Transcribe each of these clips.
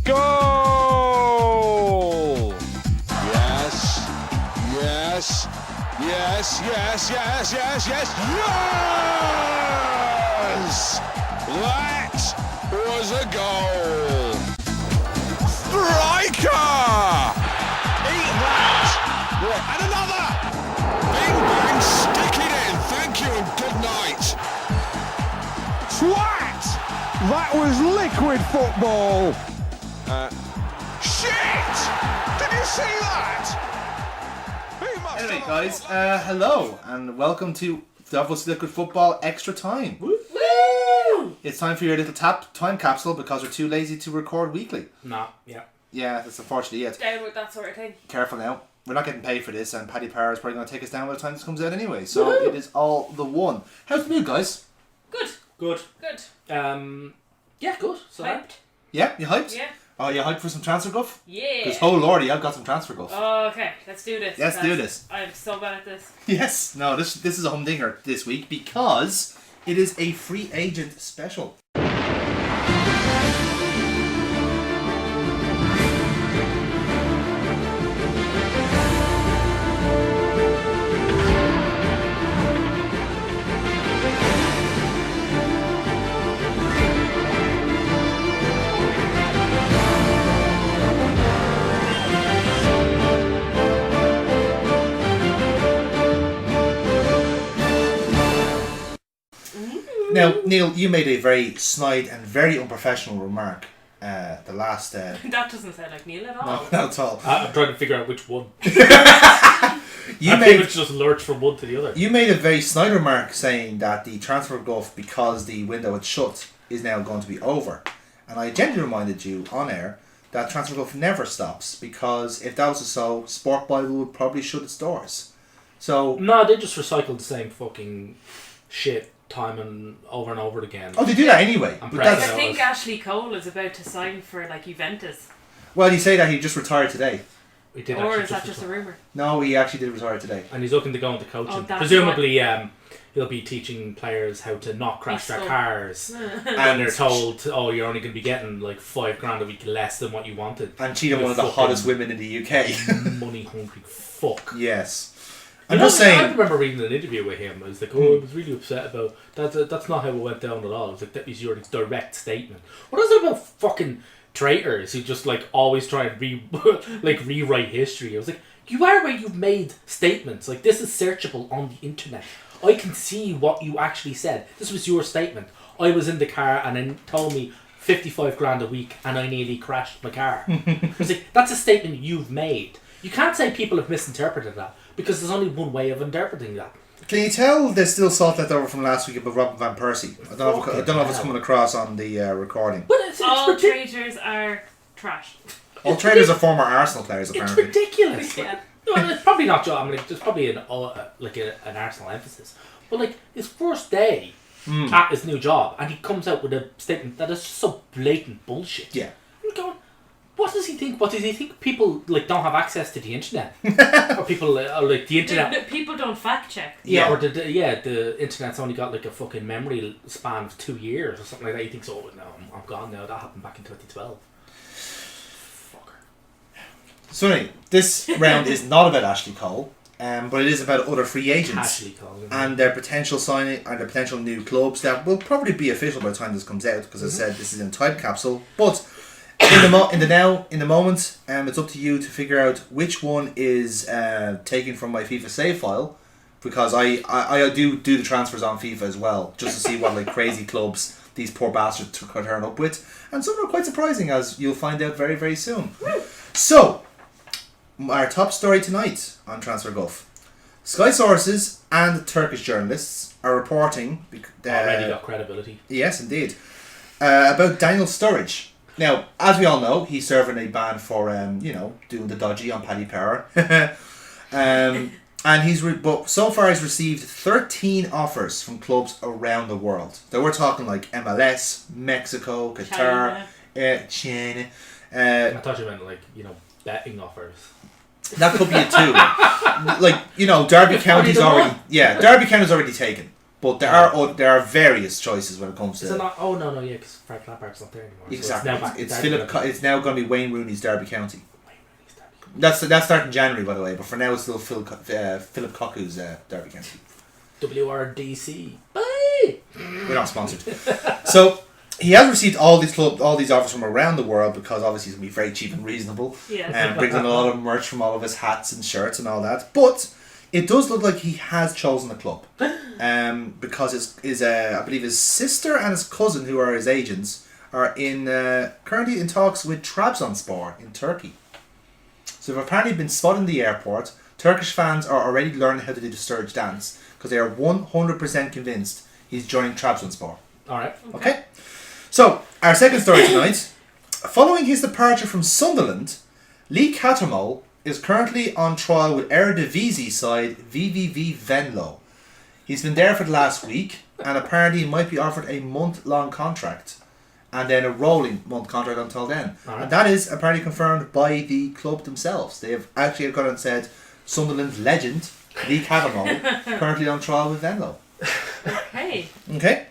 Goal! Yes, yes, yes, yes, yes, yes, yes, yes! That was a goal! Striker! Eat that! And another! Bing bang, stick it in! Thank you and good night! Twat! That was liquid football! Shit! Did you see that? Anyway, guys, hello and welcome to Davos Liquid Football Extra Time. Woo! It's time for your little time capsule because we're too lazy to record weekly. No, yeah. Yeah, that's unfortunately it. Down with that sort of thing. Careful now. We're not getting paid for this, and Paddy Power is probably going to take us down by the time this comes out anyway. So it is all the one. How's the mood, guys? Good. Good. Yeah, good. So Hyped. Yeah, you hyped? Yeah. Oh, you hyped for some transfer guff? Yeah. Because, oh lordy, I've got some transfer guff. Oh, okay, let's do this. Let's do this. I'm so bad at this. Yes. No, this is a humdinger this week because it is a free agent special. Now, Neil, you made a very snide and very unprofessional remark the last... That doesn't sound like Neil at all. No, not at all. I'm trying to figure out which one. You made just lurch from one to the other. You made a very snide remark saying that the transfer guff, because the window had shut, is now going to be over. And I gently reminded you on air that transfer guff never stops, because if that was so, Sport Bible would probably shut its doors. So No, they just recycled the same fucking shit time and over again. Oh, they do that anyway. I'm But proud that's, of I think Ashley Cole is about to sign for like Juventus. well, you say that he just retired today. We did Or actually is that just a rumour? No, he actually did retire today. And he's looking to go into coaching. Oh, that's Presumably, he'll be teaching players how to not crash their Be cars. And And they're told, oh, you're only going to be getting like $5,000 a week less than what you wanted. And cheating You one of the fucking hottest women in the UK. money hungry fuck. Yes. You I'm know, just saying... I remember reading an interview with him. I was like, I was really upset about that. That's not how it went down at all. I was like, that was your direct statement. What is it about fucking traitors who just like always try and rewrite history? I was like, you are where you've made statements. Like, this is searchable on the internet. I can see what you actually said. This was your statement. I was in the car and then told me $55,000 a week and I nearly crashed my car. I was like, that's a statement you've made. You can't say people have misinterpreted that, because there's only one way of interpreting that. Can you tell there's still salt left over from last week about Robin Van Persie? I don't know if it's coming across on the recording. But it's All traitors are trash. All traders are former Arsenal players, It's apparently. ridiculous. Yeah. Well, it's probably not. I mean, there's probably an Arsenal emphasis, but like his first day at his new job, and he comes out with a statement that is just so blatant bullshit. Yeah. I'm going, what does he think? What does he think? People like don't have access to the internet, or people like the internet. People don't fact check. Yeah, or the internet's only got like a fucking memory span of 2 years or something like that. He thinks, oh no, I'm gone now. That happened back in 2012. So anyway, this round is not about Ashley Cole, but it is about other free agents Ashley Cole, and their potential signing and their potential new clubs that will probably be official by the time this comes out. Because as I said, this is in a time capsule. But in the moment, it's up to you to figure out which one is taken from my FIFA save file, because I do the transfers on FIFA as well, just to see what like crazy clubs these poor bastards could turn up with, and some are quite surprising, as you'll find out very, very soon. So, our top story tonight on Transfer Guff. Sky sources and Turkish journalists are reporting... already got credibility. Yes, indeed. About Daniel Sturridge. Now, as we all know, he's serving a ban for, doing the dodgy on Paddy Power. And but so far he's received 13 offers from clubs around the world. So we're talking like MLS, Mexico, Qatar, China. I thought you meant like, betting offers. That could be it too. Derby County's already taken. But there are various choices when it comes to. Is it not? Oh no, yeah, because Frank Lampard's not there anymore. Exactly. So it's now back to It's Derby. It's now going to be Wayne Rooney's Derby County. Wayne Rooney's Derby. That's starting January, by the way. But for now, it's still Philip Cocu's Derby County. WRDC. Bye. We're not sponsored. So he has received all these offers from around the world because obviously he's going to be very cheap and reasonable. Yeah. And brings in a lot of merch from all of his hats and shirts and all that. But it does look like he has chosen a club. Because I believe his sister and his cousin, who are his agents, are currently in talks with Trabzonspor in Turkey. So they've apparently been spotted in the airport. Turkish fans are already learning how to do the Sturge dance because they are 100% convinced he's joining Trabzonspor. Alright. Okay? So, our second story tonight. Following his departure from Sunderland, Lee Cattermole is currently on trial with Eredivisie side VVV Venlo. He's been there for the last week and apparently might be offered a month-long contract and then a rolling month contract until then. Alright. And that is apparently confirmed by the club themselves. They have actually gone and said Sunderland's legend, Lee Cattermole, currently on trial with Venlo. Hey. Okay.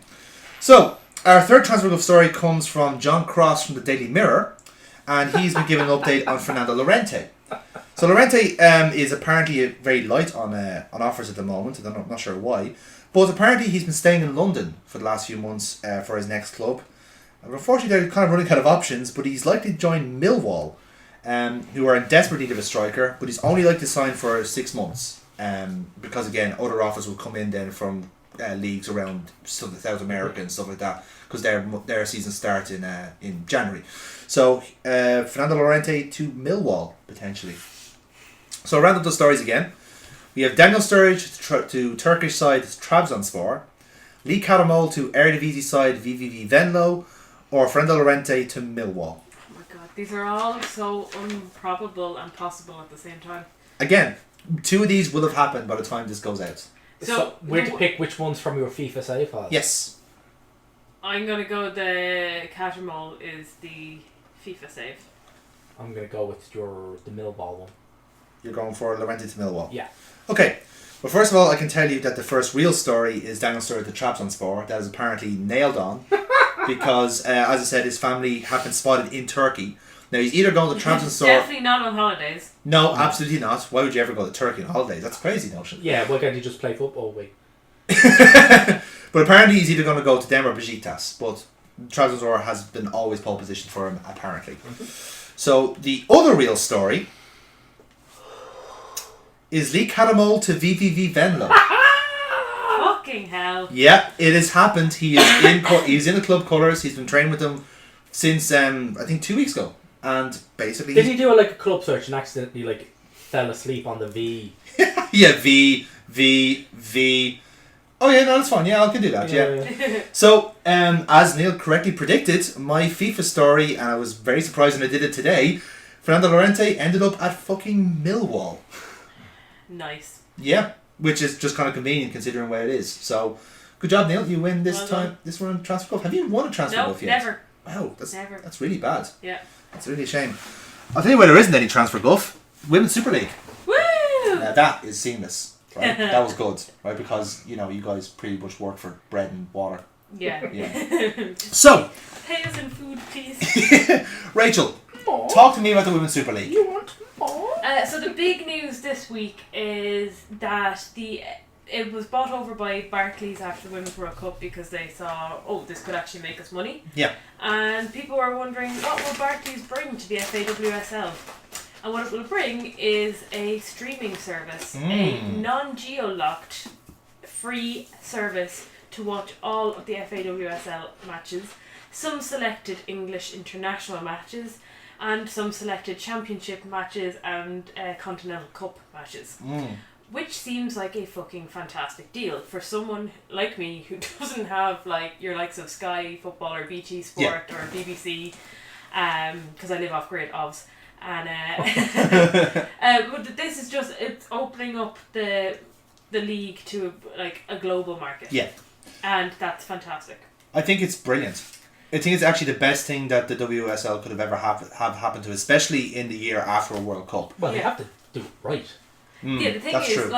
So, our third transfer Guff story comes from John Cross from the Daily Mirror, and he's been given an update on Fernando Llorente. So Llorente is apparently very light on offers at the moment. I'm not sure why, but apparently he's been staying in London for the last few months for his next club. And unfortunately, they're kind of running out of options, but he's likely to join Millwall, who are in desperate need of a striker, but he's only likely to sign for 6 months, because again, other offers will come in then from leagues around South America and stuff like that, because their season starts in January. So Fernando Llorente to Millwall potentially. So round up the stories again. We have Daniel Sturridge to Turkish side Trabzonspor, Lee Cattermole to Eredivisie side VVV Venlo, or Fernando Llorente to Millwall. Oh my god, these are all so improbable and possible at the same time. Again, 2 of these will have happened by the time this goes out. So we're to pick which ones from your FIFA save file. Yes. I'm gonna go the Cattermole is the FIFA save. I'm gonna go with the Millwall one. You're going for Llorente to Millwall? Yeah. Okay. Well, first of all, I can tell you that the first real story is Daniel Sturridge to Trabzonspor. That is apparently nailed on. Because, as I said, his family have been spotted in Turkey. Now, he's either going to Trabzonspor... Definitely not on holidays. No, absolutely not. Why would you ever go to Turkey on holidays? That's a crazy notion. Yeah, why can't you just play football? Wait. But apparently he's either going to go to them or Besiktas. But Trabzonspor has been always pole position for him, apparently. So, the other real story is Lee Cattermole to VVV Venlo. Fucking hell. Yeah, it has happened. He is he's in the club colours. He's been training them since I think 2 weeks ago, and basically Did he do a club search and accidentally fell asleep on the V? yeah, V. Oh yeah, no, that's fine. Yeah, I can do that. Yeah. So, as Neil correctly predicted, my FIFA story, and I was very surprised when I did it today. Fernando Llorente ended up at fucking Millwall. Nice. Yeah, which is just kind of convenient considering where it is. So, good job, Neil. You win this Well time. done. This one on Transfer Guff. Have you won a Transfer No, Guff yet? never. Wow, Never. that's really bad. Yeah. That's really a shame. I'll tell you where there isn't any Transfer Guff. Women's Super League. Woo! Now that is seamless. Right? That was good, right? Because you guys pretty much work for bread and water. Yeah. Yeah. So, Pay us in food, please. Rachel, talk to me about the Women's Super League. You want more? So the big news this week is that it was bought over by Barclays after the Women's World Cup because they saw, this could actually make us money. Yeah. And people were wondering, what will Barclays bring to the FAWSL? And what it will bring is a streaming service, a non-geo-locked free service to watch all of the FAWSL matches, some selected English international matches, and some selected championship matches and Continental Cup matches. Which seems like a fucking fantastic deal for someone like me who doesn't have your likes of Sky Football or BT Sport or BBC, because I live off grid, obvs. And but this is it's opening up the league to a global market. Yeah. And that's fantastic. I think it's brilliant. I think it's actually the best thing that the WSL could have ever have happened to, especially in the year after a World Cup. Well, you have to do it right. Yeah, the thing that's is, true.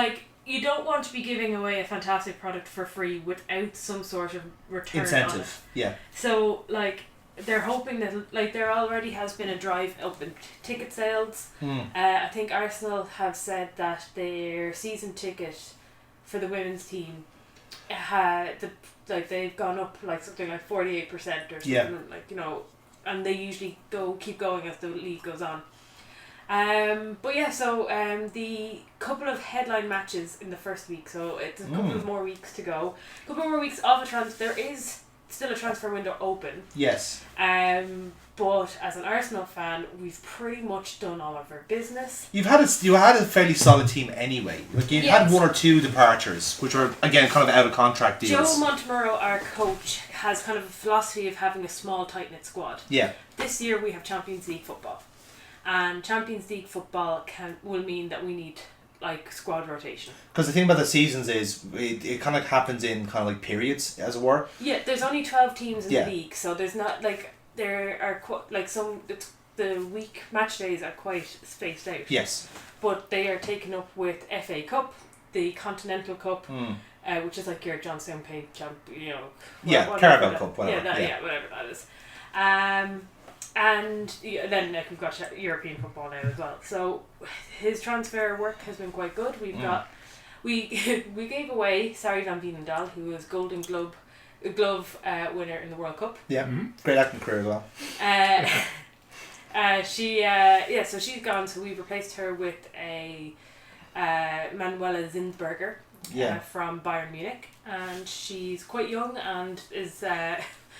you don't want to be giving away a fantastic product for free without some sort of return on it. Incentive. Yeah. So like they're hoping that like there already has been a drive up in ticket sales. I think Arsenal have said that their season ticket for the women's team they've gone up like something like 48% or something like, you know, and they usually keep going as the league goes on. But yeah, so the couple of headline matches in the first week, so it's a couple of more weeks to go. A couple more weeks of a transfer. There is still a transfer window open. Yes. But as an Arsenal fan, we've pretty much done all of our business. You had a fairly solid team anyway. Like you had one or two departures, which were again kind of out of contract deals. Joe Montemurro, our coach, has kind of a philosophy of having a small, tight knit squad. Yeah. This year we have Champions League football, and Champions League football will mean that we need like squad rotation. Because the thing about the seasons is it kind of happens in kind of like periods, as it were. Yeah, there's only 12 teams in the league, so there's not like. There are the week match days are quite spaced out. Yes. But they are taken up with FA Cup, the Continental Cup, which is like your Johnstone Paint Carabao Cup, whatever. Whatever that is. And then we've got European football now as well. So his transfer work has been quite good. We've got we gave away Sari Van Veenendaal, who was Golden Glove winner in the World Cup. Yeah, great acting career as well. So she's gone. So we've replaced her with a Manuela Zinsberger from Bayern Munich, and she's quite young and is.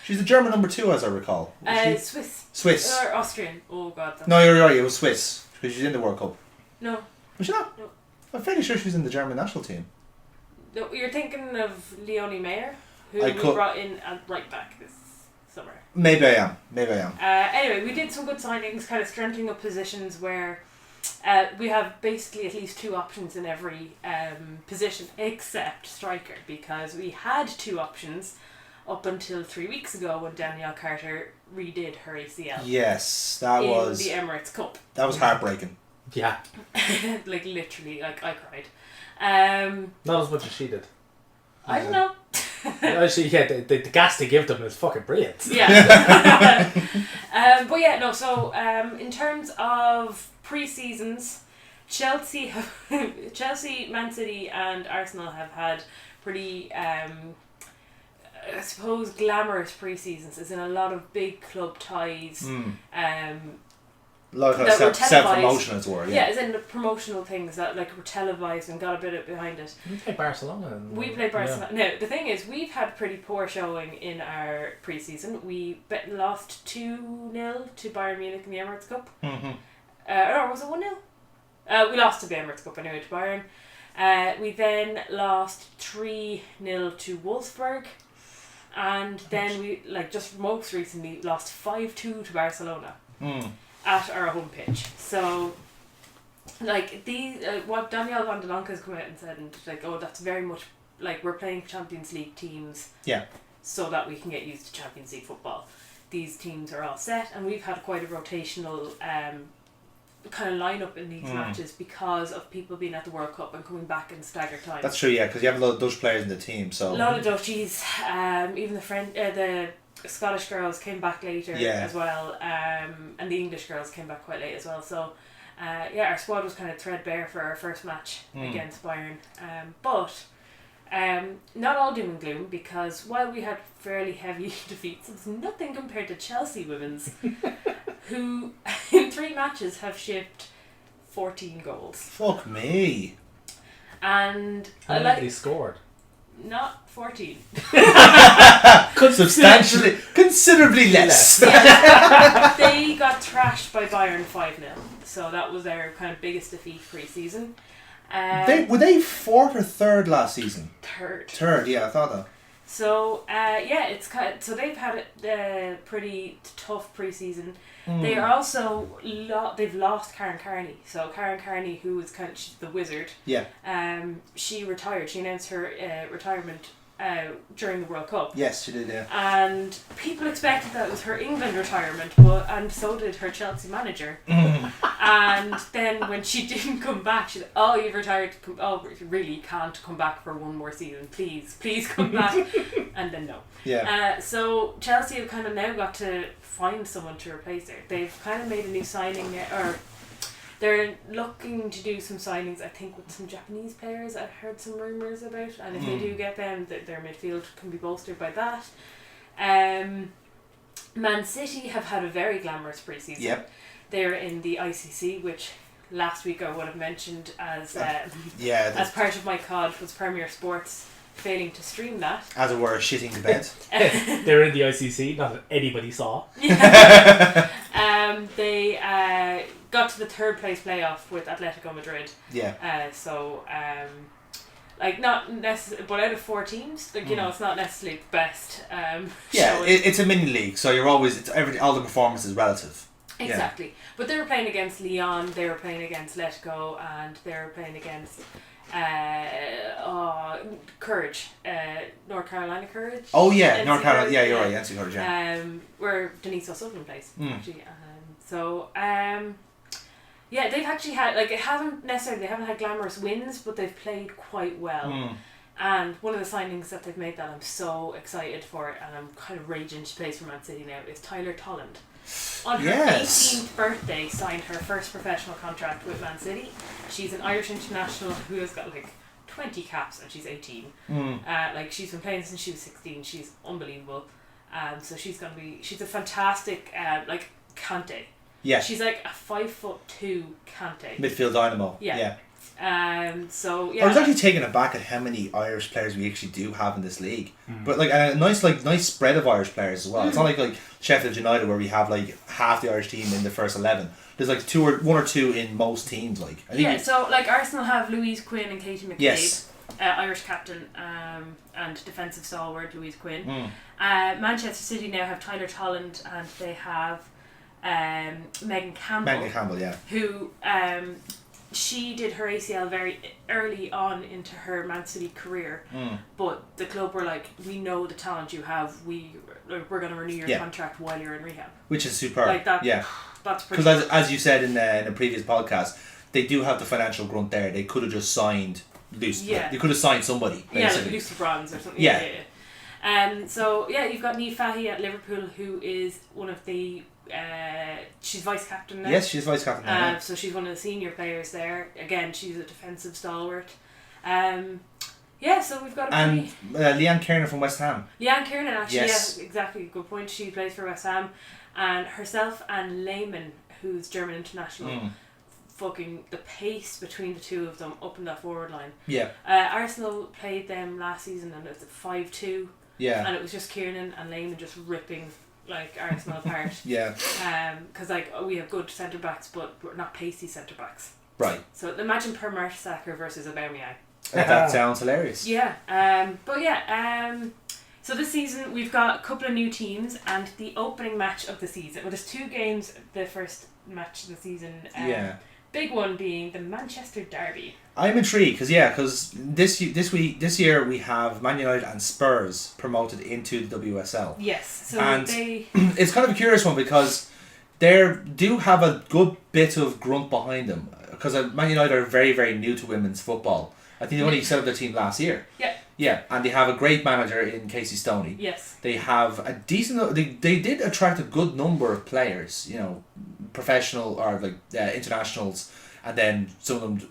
She's the German number 2, as I recall. Swiss. Or Austrian. Oh God. No, you're right. It was Swiss because she's in the World Cup. No. Was she not? No. I'm fairly sure she's in the German national team. No, you're thinking of Leonie Meyer, who we brought in at right back this summer. Maybe I am. Anyway, we did some good signings, kind of strengthening up positions where we have basically at least 2 options in every position, except striker, because we had 2 options up until 3 weeks ago when Danielle Carter redid her ACL. Yes, in the Emirates Cup. That was heartbreaking. Yeah. Like literally, like I cried. Not as much as she did. I don't know. Actually, the gas they give them is fucking brilliant. Yeah. But yeah, no. So in terms of pre-seasons, Chelsea, Man City, and Arsenal have had pretty, I suppose, glamorous pre-seasons. As in a lot of big club ties. A lot of self-promotion as well. Yeah, as in the promotional things that like were televised and got a bit behind it. We played Barcelona. We played Barcelona. Yeah. Now, the thing is, we've had pretty poor showing in our pre-season. We lost 2-0 to Bayern Munich in the Emirates Cup. Or was it 1-0? We lost to the Emirates Cup anyway to Bayern. We then lost 3-0 to Wolfsburg. And then we, like just most recently, lost 5-2 to Barcelona. At our home pitch. So like these what Danielle van der Lanke has come out and said, and like, oh, that's very much like we're playing Champions League teams so that we can get used to Champions League football. These teams are all set, and we've had quite a rotational kind of lineup in these matches because of people being at the World Cup and coming back in staggered time. That's true, yeah, because you have a lot of Dutch players in the team. So a lot of Dutchies, even the Scottish girls came back later as well, and the English girls came back quite late as well. So, our squad was kind of threadbare for our first match against Bayern. But not all doom and gloom, because while we had fairly heavy defeats, it's nothing compared to Chelsea women's, who in 3 matches have shipped 14 goals. Fuck me. And how many they scored? Not 14. Considerably less. Yeah. They got thrashed by Bayern 5-0. So that was their kind of biggest defeat pre-season. Were they 4th or 3rd last season? 3rd. 3rd, yeah, I thought that. So it's kind of, so they've had a pretty tough pre-season. They are also they've lost Karen Carney. So Karen Carney, who was she's the wizard. Yeah. She retired. She announced her retirement during the World Cup. Yes, she did, yeah. And people expected that was her England retirement, and so did her Chelsea manager. And then when she didn't come back, she said, "Oh, you've retired. Oh, you really can't come back for one more season. Please come back." And then no. Yeah. So Chelsea have kind of now got to find someone to replace her. They've kind of made a new signing, or they're looking to do some signings, I think, with some Japanese players. I've heard some rumours about, and if they do get them, their midfield can be bolstered by that. Man City have had a very glamorous pre-season. Yep. They're in the ICC, which last week I would have mentioned as as part of my COD was Premier Sports failing to stream that. As it were, shitting the bed. They're in the ICC, not that anybody saw. They got to the third place playoff with Atletico Madrid. Yeah. Not necessarily, but out of 4 teams, it's not necessarily the best. It's a mini league, so you're always all the performance is relative. Exactly, but they were playing against Lyon, they were playing against Atletico, and they were playing against Courage, North Carolina Courage. Oh yeah, NC North Carolina. Courage, Yeah, you're right. NC Courage. Yeah. Where Denise O'Sullivan plays actually. They've actually had they haven't had glamorous wins, but they've played quite well. And one of the signings that they've made that I'm so excited for, and I'm kind of raging she plays for Man City now, is Tyler Tolland. On her 18th birthday, signed her first professional contract with Man City. She's an Irish international who has got 20 caps, and she's 18. She's been playing since she was 16. She's unbelievable. So she's a fantastic Kante. Yeah. She's like a 5'2" Kante. Midfield dynamo. Yeah. I was actually taken aback at how many Irish players we actually do have in this league. But a nice spread of Irish players as well. It's not like Sheffield United where we have half the Irish team in the first 11. There's one or two in most teams. Arsenal have Louise Quinn and Katie McCabe. Yes. Irish captain and defensive stalwart Louise Quinn. Manchester City now have Tyler Tolland, and they have Megan Campbell. Yeah. Who she did her ACL very early on into her Man City career, but the club were like, "We know the talent you have. We're going to renew your contract while you're in rehab." Which is superb. That's pretty. Because as you said in a previous podcast, they do have the financial grunt there. They could have just signed loose. Yeah. They could have signed somebody. Basically. Yeah, like Lucy Bronze or something. Yeah. You've got Niamh Fahey at Liverpool, who is one of the she's vice captain now. Yes, she's vice captain now. So she's one of the senior players there. Again, she's a defensive stalwart. So we've got Leanne Kiernan from West Ham. Leanne Kiernan, actually, yes. Yeah, exactly. Good point. She plays for West Ham, and herself and Lehmann, who's German international. Fucking the pace between the two of them up in that forward line. Yeah. Arsenal played them last season, and it was 5-2. Yeah. And it was just Kiernan and Lehmann just ripping Arsenal apart. Yeah. Because we have good centre backs, but we're not pacey centre backs. Right. So imagine Per Mertesacker versus Aubameyang. That sounds hilarious. Yeah. So this season we've got a couple of new teams, and the opening match of the season. Well, there's 2 games. The first match of the season. Big one being the Manchester Derby. I'm intrigued because this year we have Man United and Spurs promoted into the WSL. Yes, so it's kind of a curious one because they do have a good bit of grunt behind them because Man United are very, very new to women's football. I think they only set up their team last year. Yeah. Yeah, and they have a great manager in Casey Stoney. Yes. They have a decent. They did attract a good number of players. Professional or internationals, and then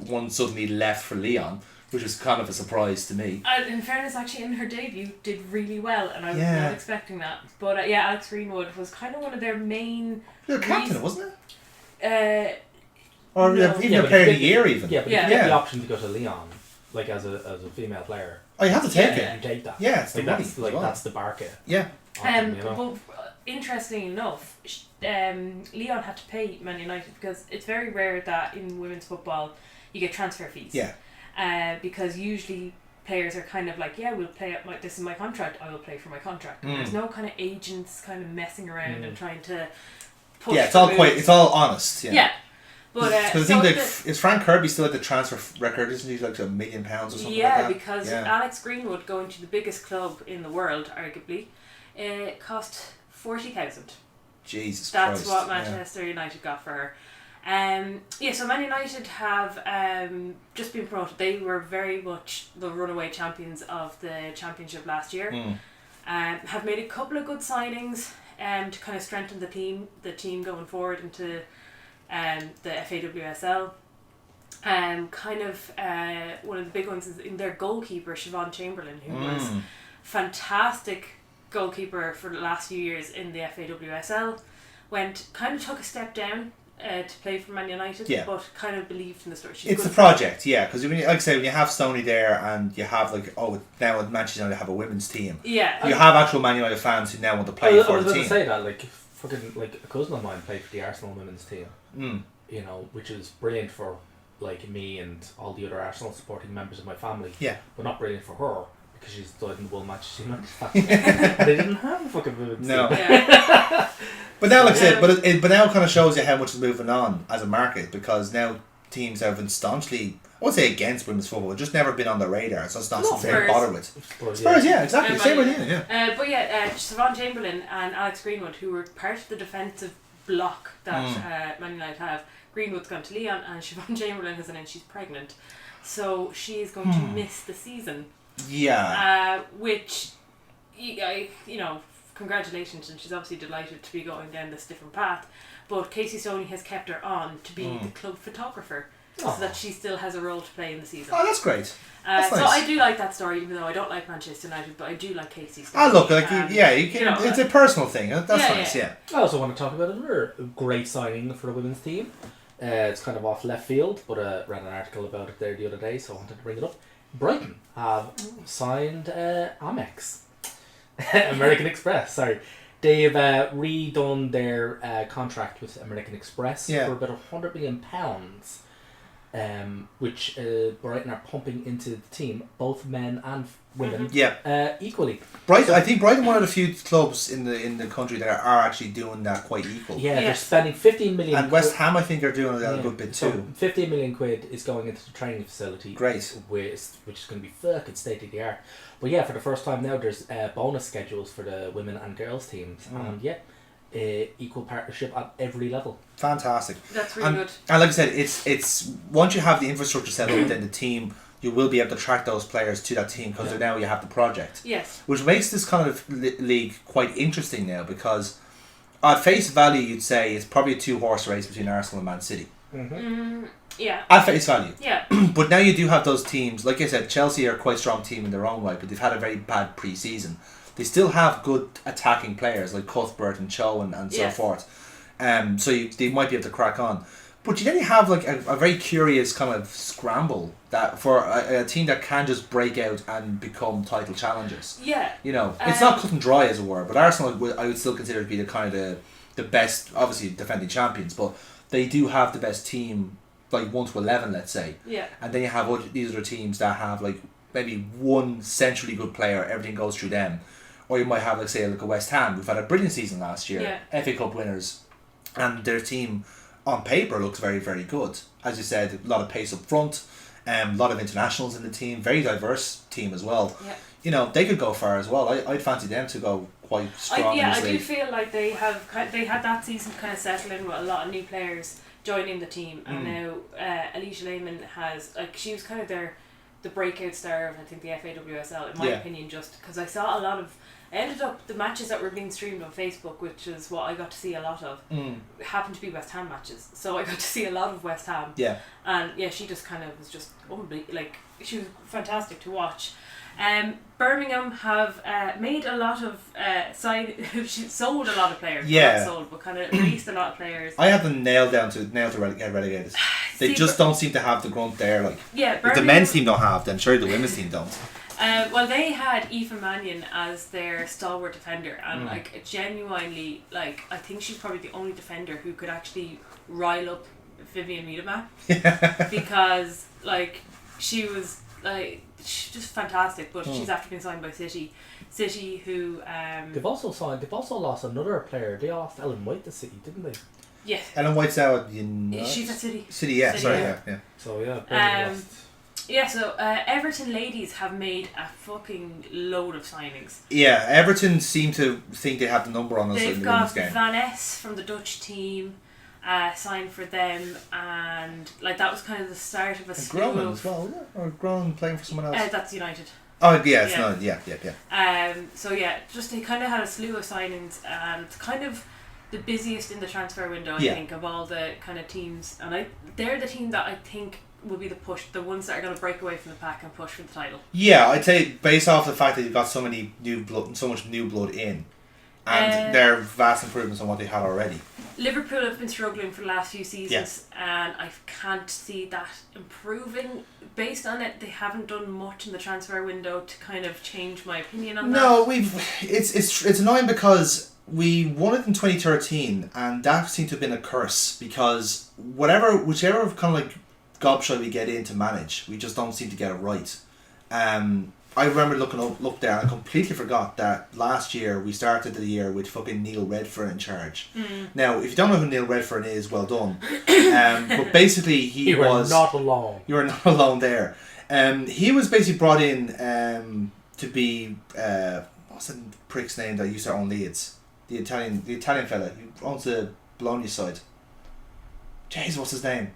one suddenly left for Lyon, which was kind of a surprise to me. In fairness, actually, in her debut, did really well, and I was not expecting that. But Alex Greenwood was kind of one of their main. You're captain, wasn't it? No. Even a player of the year, even. Yeah, but you get the option to go to Lyon, as a female player. Oh, you have to take it. You take that. Yeah, it's the money. That's the Barca. Yeah. But interestingly enough, Lyon had to pay Man United because it's very rare that in women's football you get transfer fees. Yeah. Because usually players are kind of like, we'll play at this is my contract, I will play for my contract. And there's no kind of agents kind of messing around and trying to push. Yeah, it's all honest. Yeah. But Because I think is Frank Kirby still at the transfer record? Isn't he like £1 million or something like that? Because Alex Greenwood going to the biggest club in the world, arguably, cost 40,000. Jesus That's Christ. what Manchester United got for her. So Man United have just been promoted. They were very much the runaway champions of the championship last year. Have made a couple of good signings to kind of strengthen the team going forward into the FAWSL. One of the big ones is in their goalkeeper, Siobhan Chamberlain, who was fantastic goalkeeper for the last few years in the FAWSL. Took a step down to play for Man United, but kind of believed in the story. It's the project, because like I say, when you have Stoney there and you have now at Manchester United have a women's team, you have actual Man United fans who now want to play for the team. I was going to say that, fucking a cousin of mine played for the Arsenal women's team, which is brilliant for me and all the other Arsenal supporting members of my family, but not brilliant for her. Because she's died in the World Manchester United. They didn't have a fucking women's team. But now, like I said, but now it kind of shows you how much is moving on as a market, because now teams have been staunchly, I won't say against women's football, it's just never been on the radar, so it's not something to bother with. Spurs, exactly, same idea, Siobhan Chamberlain and Alex Greenwood, who were part of the defensive block that Man United have. Greenwood's gone to Lyon, and Siobhan Chamberlain has announced she's pregnant, so she is going to miss the season. Which, congratulations, and she's obviously delighted to be going down this different path. But Casey Stoney has kept her on to be the club photographer, so that she still has a role to play in the season. Oh, that's great. That's so nice. I do like that story, even though I don't like Manchester United, but I do like Casey Stoney. You can. It's a personal thing. That's nice. Yeah. I also want to talk about another great signing for the women's team. It's kind of off left field, but I read an article about it there the other day, so I wanted to bring it up. Brighton have signed Amex, American Express. Sorry, they've redone their contract with American Express for about £100 million, which Brighton are pumping into the team, both men and women, equally. I think Brighton one of the few clubs in the country that are actually doing that quite equal. They're spending 15 million. And West Ham, I think, are doing a good bit too. So 15 million quid is going into the training facility. Great. Which is going to be fucking state of the art. But for the first time now, there's bonus schedules for the women and girls teams, and equal partnership at every level. Fantastic. That's really good. And like I said, it's once you have the infrastructure set up, then the team, you will be able to attract those players to that team, because now you have the project. Yes. Which makes this kind of league quite interesting now, because at face value you'd say it's probably a 2-horse race between Arsenal and Man City. At face value. Yeah. But now you do have those teams. Like I said, Chelsea are quite a strong team in their own right, but they've had a very bad pre-season. They still have good attacking players like Cuthbert and Cho and so forth. So they might be able to crack on. But you then have like a very curious kind of scramble that for a team that can just break out and become title challengers. Yeah. It's not cut and dry as it were, but Arsenal I would still consider to be the kind of the best, obviously defending champions, but they do have the best team, like 1 to 11, let's say. Yeah. And then you have these other teams that have like maybe one centrally good player, everything goes through them. Or you might have like a West Ham, who've had a brilliant season last year, FA Cup winners, and their team on paper looks very, very good. As you said, a lot of pace up front, a lot of internationals in the team, very diverse team as well. Yeah. They could go far as well. I'd fancy them to go quite strong. I do feel like they had that season kind of settle in with a lot of new players joining the team, and now Alicia Lehman has, like, she was kind of the breakout star of, I think, the FAWSL in my opinion, just because I saw a lot of. I ended up, the matches that were being streamed on Facebook, which is what I got to see a lot of, happened to be West Ham matches. So I got to see a lot of West Ham. Yeah. And she just kind of was just unbelievable. Like, she was fantastic to watch. Birmingham have made a lot of she sold a lot of players. Not sold, but kind of released a lot of players. I have them nailed to get relegated. They just don't seem to have the grunt there. Like, if the men's team don't have, then surely the women's team don't. Well, they had Aoife Mannion as their stalwart defender, and like genuinely, like, I think she's probably the only defender who could actually rile up Vivian Miedema, because like she was like she's just fantastic. But she's after being signed by City. City, who They've also lost another player. They lost Ellen White to City, didn't they? yes, Ellen White's out at United. she's at City. City, yeah, City, sorry, yeah. yeah. So yeah, Burnley lost. Yeah, so Everton ladies have made a fucking load of signings. Yeah, Everton seem to think they have the number on us in They've the got women's game. Van Ness from the Dutch team signed for them, and like that was kind of the start of a slew Gronin of. as well, isn't it? Or Gronin playing for someone else? That's United. Oh, yeah, it's yeah. not, yeah. So yeah, just they kind of had a slew of signings, and kind of the busiest in the transfer window, I think, of all the kind of teams, and they're the team that I think will be the ones that are going to break away from the pack and push for the title. Yeah, I'd say based off the fact that you've got so much new blood in, and they're vast improvements on what they had already. Liverpool have been struggling for the last few seasons, and I can't see that improving. Based on it, they haven't done much in the transfer window to kind of change my opinion on that. No, it's annoying because we won it in 2013, and that seemed to have been a curse because whichever kind of like gobshite we get in to manage, we just don't seem to get it right. I remember look there, and I completely forgot that last year we started the year with fucking Neil Redfern in charge. Now, if you don't know who Neil Redfern is, well done. But basically, You were not alone. You were not alone there. He was basically brought in to be what's the prick's name that used to own Leeds? The Italian fella who owns the Bologna side. Jeez, what's his name?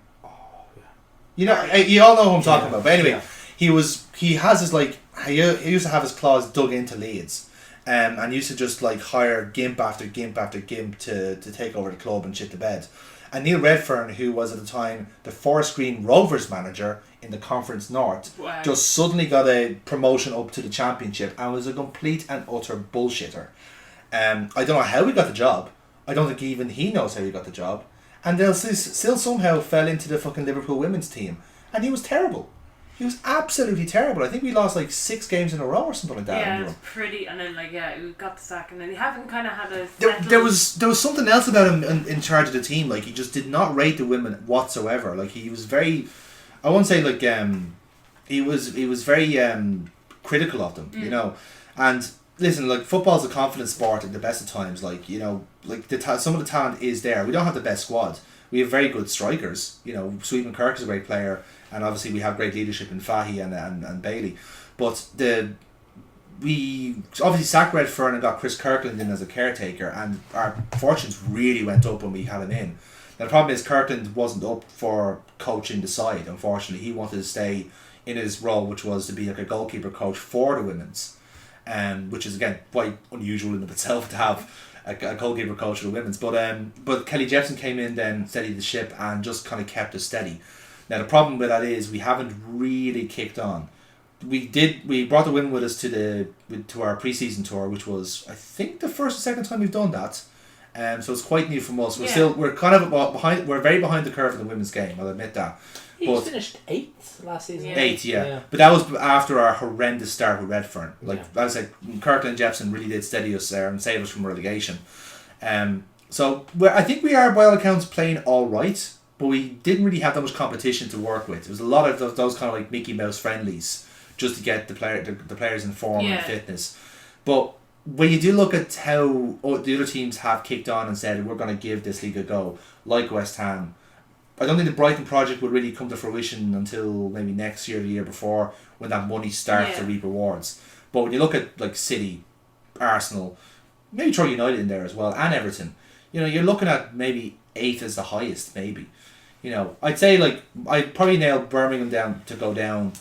You all know who I'm talking about. But anyway, he used to have his claws dug into Leeds, and used to just like hire gimp after gimp after gimp to take over the club and shit the bed. And Neil Redfern, who was at the time the Forest Green Rovers manager in the Conference North, just suddenly got a promotion up to the Championship and was a complete and utter bullshitter. I don't know how he got the job. I don't think even he knows how he got the job. And they'll still somehow fell into the fucking Liverpool women's team. And he was terrible. He was absolutely terrible. I think we lost like 6 games in a row or something like that. Yeah, it's pretty. And then we got the sack, and then they haven't kind of had a. There was something else about him in charge of the team. Like he just did not rate the women whatsoever. Like he was very, I won't say like he was very critical of them. You know, and. Listen, like football's a confident sport at the best of times. Like like some of the talent is there. We don't have the best squad. We have very good strikers. Sweetman Kirk is a great player, and obviously we have great leadership in Fahy and Bailey. But we obviously sacked Redfern and got Chris Kirkland in as a caretaker, and our fortunes really went up when we had him in. Now the problem is Kirkland wasn't up for coaching the side. Unfortunately, he wanted to stay in his role, which was to be like a goalkeeper coach for the women's. Which is again quite unusual in of itself to have a goalkeeper coach for the women's. But Kelly Jepson came in then, steadied the ship, and just kind of kept us steady. Now the problem with that is we haven't really kicked on. We brought the women with us to our pre-season tour, which was I think the first or second time we've done that. So it's quite new from us. We're kind of behind. We're very behind the curve in the women's game. I'll admit that. He finished 8th last season. 8th, yeah. But that was after our horrendous start with Redfern. I was like, Kirkland and Jepson really did steady us there and save us from relegation. So I think we are, by all accounts, playing all right, but we didn't really have that much competition to work with. It was a lot of those kind of like Mickey Mouse friendlies just to get the players in form and fitness. But when you do look at how the other teams have kicked on and said we're going to give this league a go, like West Ham, I don't think the Brighton project would really come to fruition until maybe next year or the year before when that money starts to reap rewards. But when you look at like City, Arsenal, maybe throw United in there as well, and Everton, you're looking at maybe 8th as the highest, maybe. I'd say like I'd probably nail Birmingham down to go down.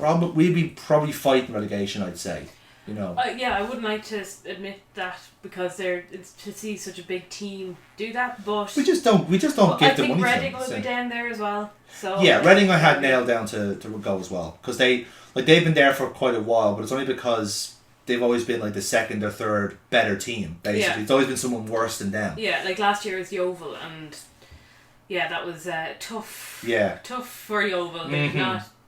We'd be probably fighting relegation, I'd say. I wouldn't like to admit that because it's to see such a big team do that, but we just don't give the money. I think Reading will be down there as well. So yeah, Reading I had nailed down to go as well because they've been there for quite a while, but it's only because they've always been like the second or third better team. Basically, it's always been someone worse than them. Yeah, like last year was Yeovil, and that was tough. Yeah, tough for Yeovil.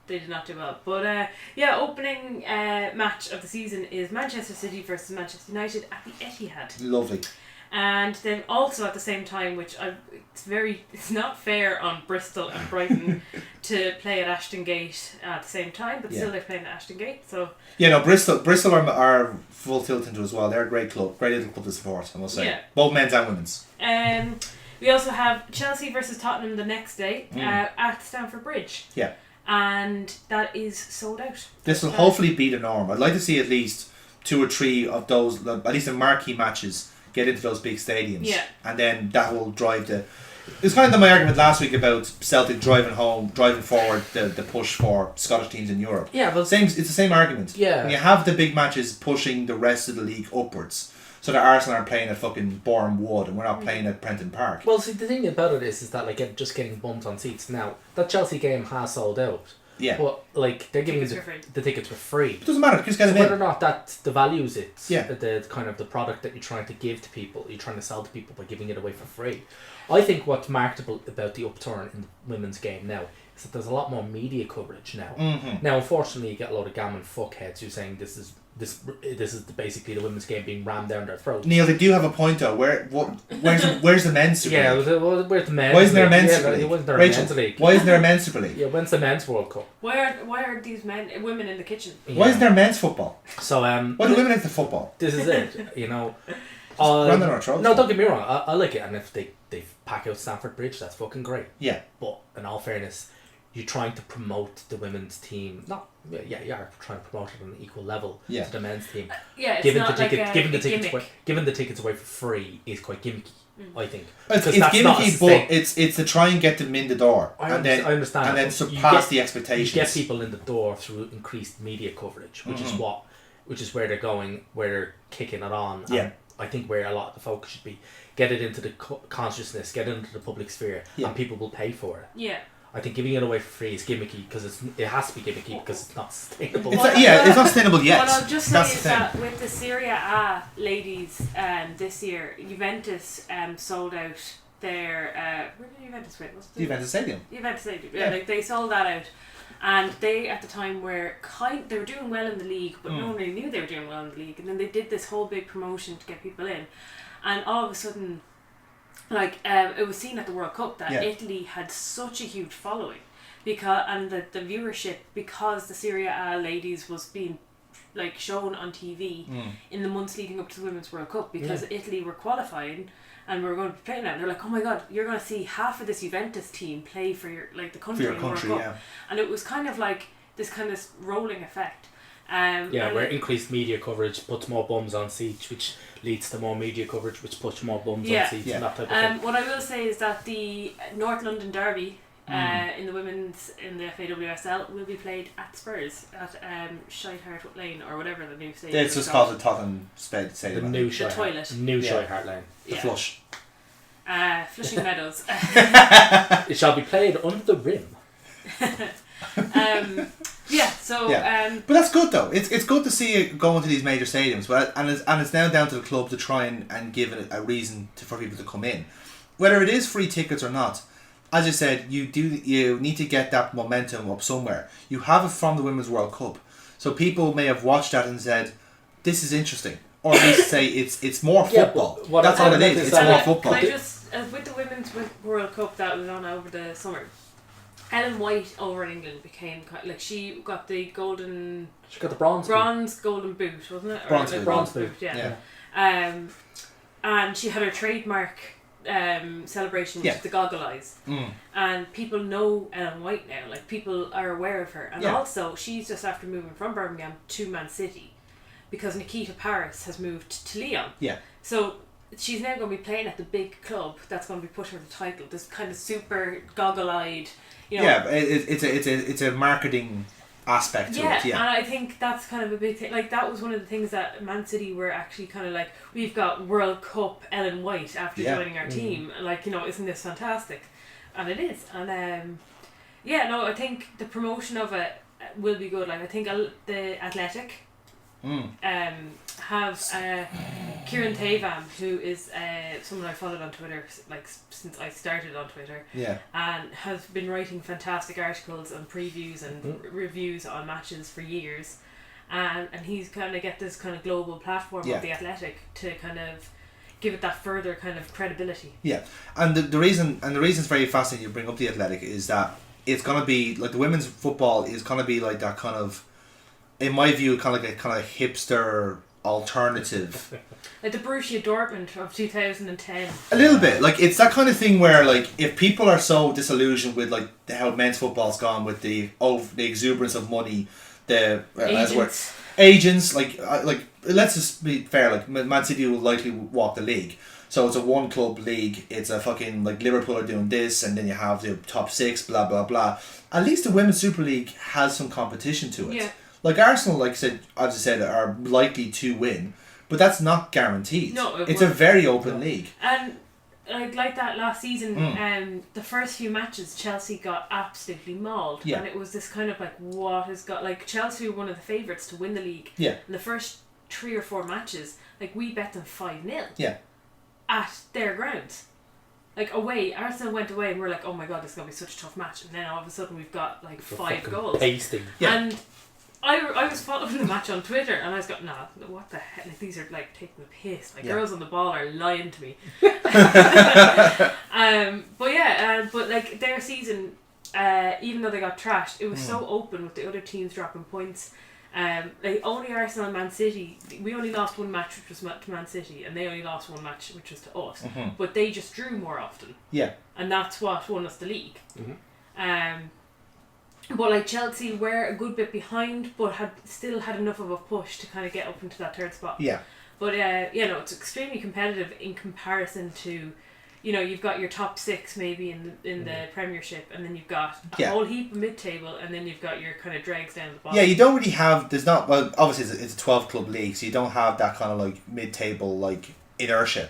They did not do well. But opening match of the season is Manchester City versus Manchester United at the Etihad. Lovely. And then also at the same time, it's not fair on Bristol and Brighton to play at Ashton Gate at the same time, but still they're playing at Ashton Gate. So Bristol are full tilt into as well. They're a great club, great little club to support, I must say. Yeah. Both men's and women's. We also have Chelsea versus Tottenham the next day at Stamford Bridge. Yeah. And that is sold out. This will hopefully be the norm. I'd like to see at least 2 or 3 of those, at least the marquee matches, get into those big stadiums. Yeah. And then that will drive the... It's kind of my argument last week about Celtic driving forward the push for Scottish teams in Europe. Yeah, but it's the same argument. Yeah. When you have the big matches pushing the rest of the league upwards, so that Arsenal are playing at fucking Boreham Wood and we're not playing at Prenton Park. Well, see, the thing about it is that like just getting bumped on seats. Now that Chelsea game has sold out. Yeah. But like they're giving the tickets for free. It doesn't matter. Just get them in. Whether or not that devalues it, Yeah. the kind of the product that you're trying to give to people, you're trying to sell to people by giving it away for free. I think what's marketable about the upturn in the women's game now is that there's a lot more media coverage now. Mm-hmm. Now, unfortunately, you get a lot of gammon fuckheads who are saying this is basically the women's game being rammed down their throats. Neil, they do have a point though. Where's the men's Super Yeah, League? where's the men's? Why isn't there a men's league? Super Yeah, League? wasn't there a Rachel, men's league? why isn't there a men's Super League? Yeah, when's the men's World Cup? Why are these women in the kitchen? Why isn't there men's football? So Why do women like the football? this is it. You know. Run on our throats. No, don't get me wrong. I like it, and if they pack out Stamford Bridge, that's fucking great. Yeah. But in all fairness, you're trying to promote the women's team. You are trying to promote it on an equal level to the men's team. Yeah, it's Giving not the ticket, like giving the tickets away for free is quite gimmicky. I think It's Because that's not a gimmicky, but it's to try and get them in the door I and then understand, and then but surpass the you expectations. get people in the door through increased media coverage, which is where they're going, where they're kicking it on. Yeah. And I think where a lot of the focus should be, get it into the consciousness, get it into the public sphere, and people will pay for it. Yeah. I think giving it away for free is gimmicky because it has to be gimmicky because it's not sustainable. It's not sustainable yet. What I'll just say That's is the thing. that with the Serie A ladies this year, Juventus sold out their where did Juventus win? What's the Juventus Stadium. Juventus Stadium. Yeah. Like they sold that out, and they at the time were they were doing well in the league, but no one really knew they were doing well in the league. And then they did this whole big promotion to get people in, and all of a sudden, like it was seen at the World Cup that Italy had such a huge following, and the viewership because the Serie A ladies was being like shown on TV in the months leading up to the Women's World Cup because Italy were qualifying and we were going to be playing now. They're like, oh my god, you're going to see half of this Juventus team play for your the country in the World Cup, and it was kind of like this kind of rolling effect. Where increased media coverage puts more bums on seats, which leads to more media coverage, which puts more bums on seats, and that type of thing. What I will say is that the North London Derby in the women's in the FAWSL will be played at Spurs at Shitehart Lane or whatever the new stadium. It's just called the Tottenham Stadium. The new toilet. New Shitehart Lane. The Flush. Flushing Meadows. It shall be played under the rim. But that's good though. It's good to see it going to these major stadiums. But it's now down to the club to try and give it a reason for people to come in, whether it is free tickets or not. As I said, you need to get that momentum up somewhere. You have it from the Women's World Cup, so people may have watched that and said, "This is interesting," or at least say it's more football. That's all it is. It's more football. Can I just with the Women's World Cup that was on over the summer, Ellen White over in England became like she got the golden. She got the bronze golden boot, wasn't it? Bronze boot. Yeah. And she had her trademark celebration, which is the goggle eyes, and people know Ellen White now. Like people are aware of her, and also she's just after moving from Birmingham to Man City, because Nikita Paris has moved to Lyon. Yeah. So she's now going to be playing at the big club that's going to be pushing her the title. This kind of super goggle-eyed, Yeah, it's a marketing aspect to it. Yeah, and I think that's kind of a big thing. Like that was one of the things that Man City were actually kind of like, we've got World Cup Ellen White after joining our team. Like, isn't this fantastic? And it is. And I think the promotion of it will be good. Like I think the Athletic have Kieran Tavam, who is someone I followed on Twitter like since I started on Twitter, and has been writing fantastic articles and previews and reviews on matches for years, and he's kind of get this kind of global platform of the Athletic to kind of give it that further kind of credibility. Yeah, and the reason it's very fascinating you bring up the Athletic is that it's gonna be like the women's football is gonna be like that kind of, in my view, kind of like a kind of hipster alternative. Like the Borussia Dortmund of 2010. A little bit, like it's that kind of thing where like if people are so disillusioned with like how men's football's gone with the exuberance of money, the agents, like let's just be fair, like Man City will likely walk the league. So it's a one club league. It's a fucking like Liverpool are doing this, and then you have the top 6, blah blah blah. At least the Women's Super League has some competition to it. Yeah. Like Arsenal, like I said, are likely to win, but that's not guaranteed. No, it's a very open league. And like that last season, the first few matches, Chelsea got absolutely mauled, and it was this kind of like, what has got, like, Chelsea were one of the favourites to win the league. Yeah. In the first 3 or 4 matches, like we bet them 5-0. Yeah. At their grounds. Like away, Arsenal went away and we're like, oh my god, this is going to be such a tough match. And then all of a sudden we've got like 5 goals. Pasting. Yeah. And I was following the match on Twitter and I was going, nah, what the hell? Like, these are like taking the piss. Like girls on the ball are lying to me. But like their season, even though they got trashed, it was so open with the other teams dropping points. Like only Arsenal and Man City, we only lost one match, which was to Man City, and they only lost one match, which was to us. But they just drew more often. Yeah. And that's what won us the league. But like Chelsea were a good bit behind, but had still had enough of a push to kind of get up into that 3rd spot. Yeah. But it's extremely competitive in comparison to, you've got your top 6 maybe in the Premiership, and then you've got a whole heap of mid-table, and then you've got your kind of dregs down the bottom. Yeah, you don't really have. There's not. Well, obviously it's a 12 club league, so you don't have that kind of like mid-table like inertia.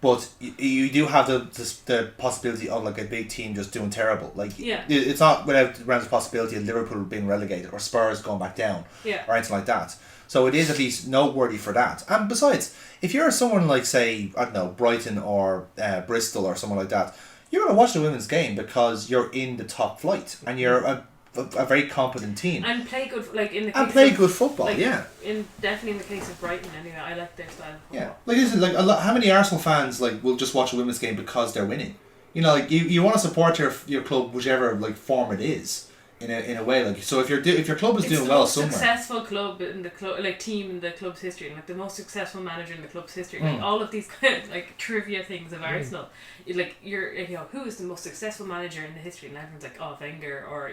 But you do have the possibility of like a big team just doing terrible. Like it's not without the realms of possibility of Liverpool being relegated or Spurs going back down or anything like that. So it is at least noteworthy for that. And besides, if you're someone like, say, I don't know, Brighton or Bristol or someone like that, you're going to watch the women's game because you're in the top flight and you're a very competent team. And play good, like in the case and play of, good football, like, definitely in the case of Brighton anyway, I like their style of football. Yeah, like listen, like how many Arsenal fans like will just watch a women's game because they're winning? Like you want to support your club, whichever like form it is. In a way, like, so if your club is doing well somewhere, successful club in the team in the club's history, and like the most successful manager in the club's history, like all of these kind of like trivia things of Arsenal, who is the most successful manager in the history, and everyone's like, oh, Wenger, or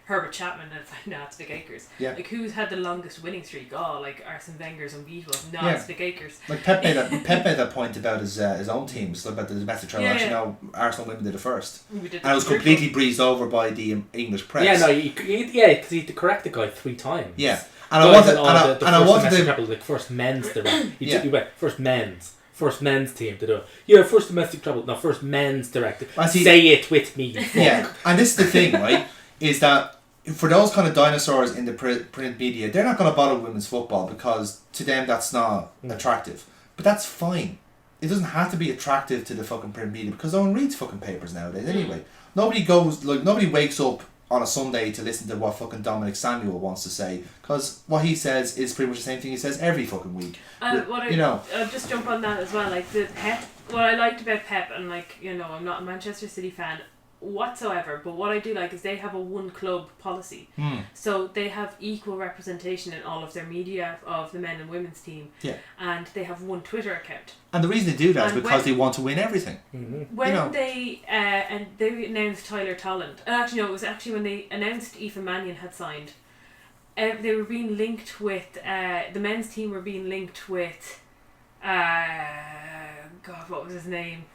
Herbert Chapman, and it's like, nah, it's Vic Akers. Yeah. Like, who's had the longest winning streak? Oh, like Arsene Wenger's unbeatable. No, it's Vic Akers. Like Pep made that point about his own teams, about the domestic travel. Actually, no, Arsenal women did it first, and it was completely breezed over by the English press. Yeah, no, because he had to correct the guy 3 times. Yeah, and I wanted to travel, like first men's director. He went first men's team to do it. Yeah, first domestic travel. No, first men's director. Say it with me. Yeah, and this is the thing, right? Is that for those kind of dinosaurs in the print media, they're not going to bother with women's football because to them that's not attractive. But that's fine. It doesn't have to be attractive to the fucking print media because no one reads fucking papers nowadays anyway. Nobody wakes up on a Sunday to listen to what fucking Dominic Samuel wants to say because what he says is pretty much the same thing he says every fucking week. I'll just jump on that as well. Like the Pep, what I liked about Pep, and like I'm not a Manchester City fan whatsoever, but what I do like is they have a one club policy. So they have equal representation in all of their media of the men and women's team. Yeah. And they have one Twitter account. And the reason they do that is because they want to win everything. When they announced Tyler Tolland, actually no, it was actually when they announced Aoife Mannion had signed. They were being linked with the men's team were being linked with God, what was his name?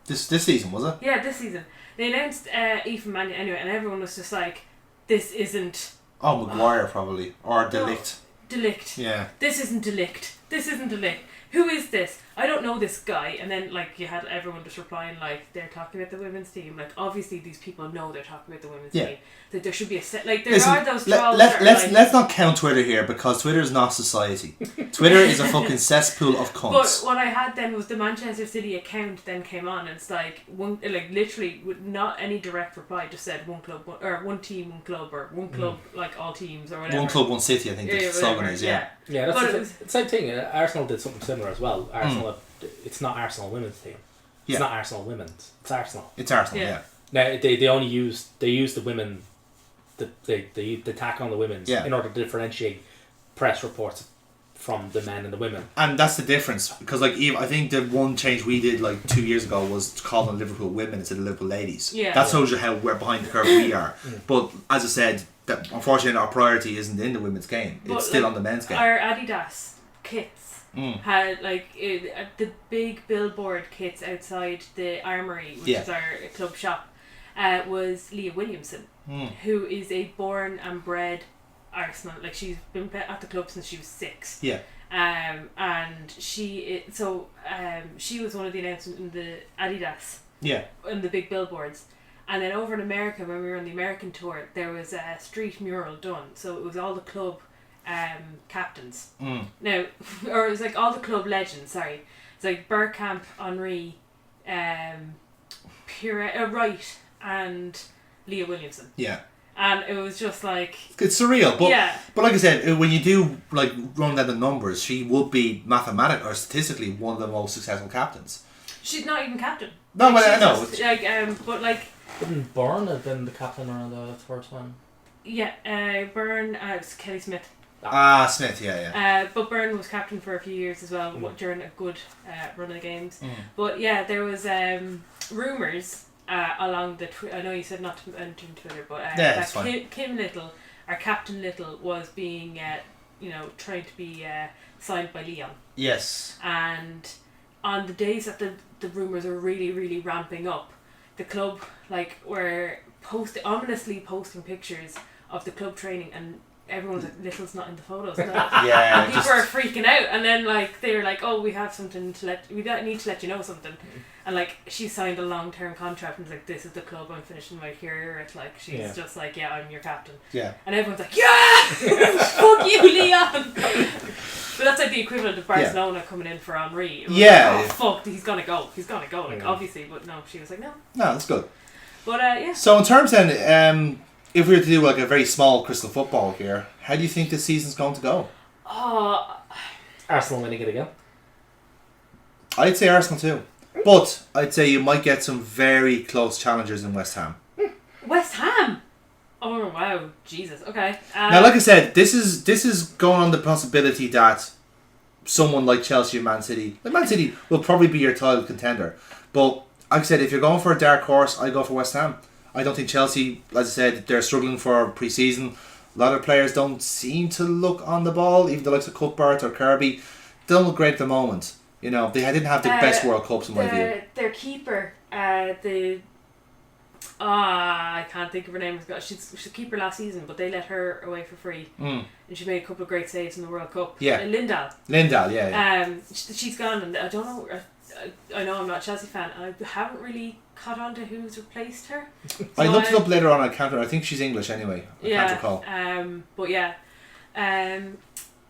This season, was it? Yeah, this season. They announced Aoife Mannion anyway, and everyone was just like, this isn't... Oh, Maguire probably. Or Delict. Delict. Yeah. This isn't Delict. This isn't Delict. Who is this? I don't know this guy, and then like you had everyone just replying like they're talking about the women's team. Like obviously these people know they're talking about the women's team. That there should be a set. Like there are those trolls. Let's not count Twitter here because Twitter is not society. Twitter is a fucking cesspool of cunts. But what I had then was the Manchester City account then came on, and it's like one, like literally with not any direct reply, just said one club, or one team, one club, or one club, like all teams or whatever. One club, one city. I think the slogan is. Yeah, that's the same thing. Arsenal did something similar as well. Arsenal, it's not Arsenal women's team. It's not Arsenal women's. It's Arsenal. It's Arsenal. Yeah. Now they only use the women, the tack on the women's in order to differentiate press reports from the men and the women. And that's the difference because like I think the one change we did like 2 years ago was to call them Liverpool women instead of Liverpool ladies. Yeah. That shows you how we're behind the curve we are. But as I said, that unfortunately our priority isn't in the women's game. It's still on the men's game. Our Adidas kits had like the big billboard kits outside the Armoury, which is our club shop, was Leah Williamson, who is a born and bred Arsenal. Like she's been at the club since she was 6. Yeah. And she was one of the announcements in the Adidas. Yeah. In the big billboards. And then over in America, when we were on the American tour, there was a street mural done. So it was all the club captains. Now, or it was like all the club legends, sorry. It's like Burkebot, Henry, Wright, and Leah Williamson. Yeah. And it was just like... It's surreal, but like I said, when you do like run down the numbers, she would be mathematically or statistically one of the most successful captains. She's not even captain. No, but I know. Just, but like... Wouldn't Byrne have been the captain around the first one? Yeah, Byrne, it was Kelly Smith. Smith, yeah. But Byrne was captain for a few years as well during a good run of the games. But yeah, there was rumours along the... I know you said not to mention Twitter, but Kim Little, our Captain Little, was being, trying to be signed by Leon. Yes. And on the days that the rumours were really, really ramping up, the club were ominously posting pictures of the club training, and everyone's like, Little's not in the photos. Yeah. And people were freaking out, and then they were like, oh, we have something we need to let you know something. And she signed a long-term contract, and was like, this is the club I'm finishing my career at. She's just like, yeah, I'm your captain. Yeah. And everyone's like, yeah, fuck you, Leon. But that's the equivalent of Barcelona coming in for Henry. Fuck, he's gonna go. Obviously, but no, she was like, no. No, that's good. But yeah. So in terms then, if we were to do a very small crystal football here, how do you think this season's going to go? Arsenal winning it again. I'd say Arsenal too. But I'd say you might get some very close challengers in West Ham. West Ham? Oh wow, Jesus. Okay. Now, like I said, this is going on the possibility that someone like Chelsea or Man City will probably be your title contender. But like I said, if you're going for a dark horse, I go for West Ham. I don't think Chelsea, as I said, they're struggling for pre-season. A lot of players don't seem to look on the ball, even the likes of Cuthbert or Kirby. They don't look great at the moment. They didn't have the best World Cups in my view. Their keeper, I can't think of her name. She's a keeper last season, but they let her away for free, and she made a couple of great saves in the World Cup. Yeah, Lindahl, yeah. She's gone, and I don't know. I know I'm not a Chelsea fan. I haven't really caught on to who's replaced her. So I looked it up later on. I think she's English anyway. I can't recall. But yeah,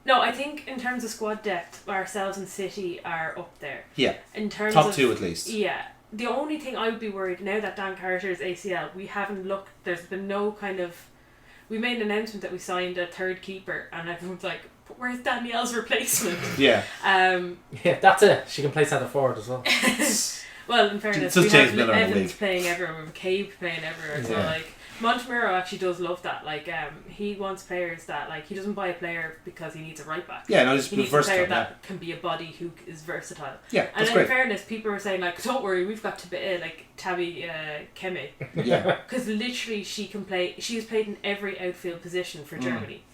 no, I think in terms of squad depth, ourselves and City are up there. Yeah. In terms top 2 at least. Yeah. The only thing I would be worried now that Dan Carter's ACL, we haven't looked. There's been no kind of. We made an announcement that we signed a third keeper, and everyone's like, "Where's Danielle's replacement?" Yeah. Yeah, that's it. She can play centre forward as well. Well, in fairness, we have Evans playing everywhere, we have Cabe playing everywhere. So Montemurro actually does love that. He wants players that he doesn't buy a player because he needs a right back. Yeah, no, he's he needs versatile, a player that can be a body who is versatile. Yeah, that's and great. In fairness, people were saying don't worry, we've got Tabby Kemme. Yeah. Because literally she can play. She has played in every outfield position for Germany.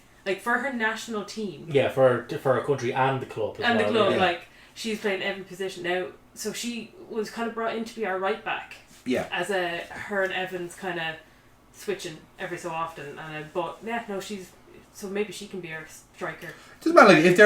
For her national team. Yeah, for her country and the club. And the club, she's played in every position now. So she was kind of brought in to be our right back. Yeah. As her and Evans kind of switching every so often, so maybe she can be our striker. Doesn't matter. If